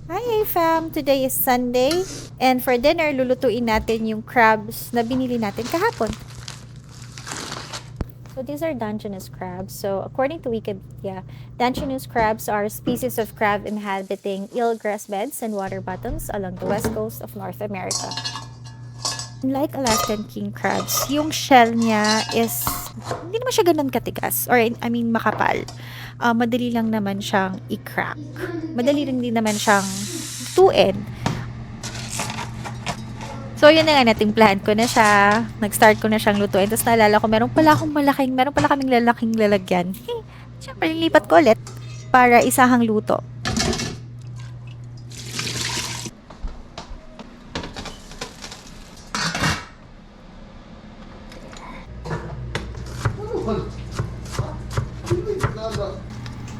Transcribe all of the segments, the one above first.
Hi, fam! Today is Sunday, and for dinner, lulutuin natin yung crabs na binili natin kahapon. So these are Dungeness crabs. So according to Wikipedia, Dungeness crabs are species of crab inhabiting eelgrass beds and water bottoms along the west coast of North America. Unlike Alaskan king crabs, yung shell niya is hindi naman siya ganun katigas or I mean makapal. Madali lang naman siyang i-crack. Madali rin din naman siyang tuin. So, yun na nga, natimplahan ko na siya. Nag-start ko na siyang lutuin. Tapos naalala ko, meron pala kaming lalaking lalagyan. Siyempre, nilipat ko ulit para isahang luto.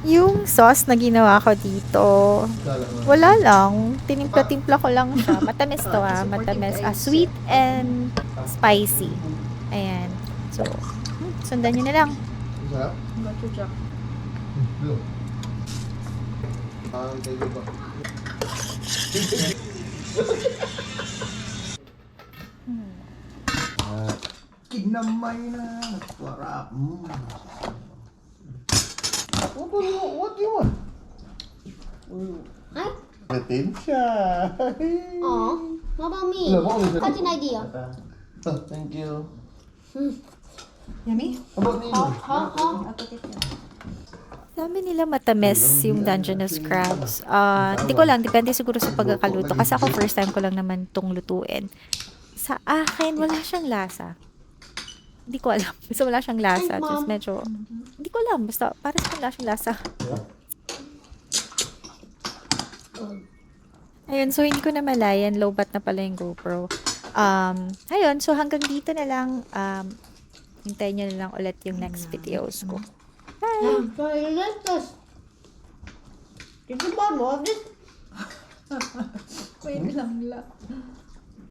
Yung sauce na ginawa ko dito, wala lang. Tinimpla-timpla ko lang siya. Matamis to matamis. Sweet and spicy. Ayan. So, sundan nyo na lang. Sarap? Gochujang. Kayo ba? Kinamay na. Sarap. What do you want? Hi. Atensya. Oh, what about me? What's an idea? Thank you. Yummy? How about Nino? I'll put it there. Sabi nila matamis yung Dungeness crabs. Hindi ko lang, depende siguro sa pagkakaluto. Kasi ako first time ko lang naman tong lutuin. Sa akin, wala siyang lasa. Hindi ko alam. Basta wala siyang lasa. Just medyo, hindi ko alam. Basta parang wala siyang lasa. Ayun, so hindi ko na malayan. Low-bat na pala yung GoPro. Ayun, so hanggang dito na lang. Hintayin nyo na lang ulit yung next videos ko. Bye! So you like this? Did you buy more of this? Wait lang.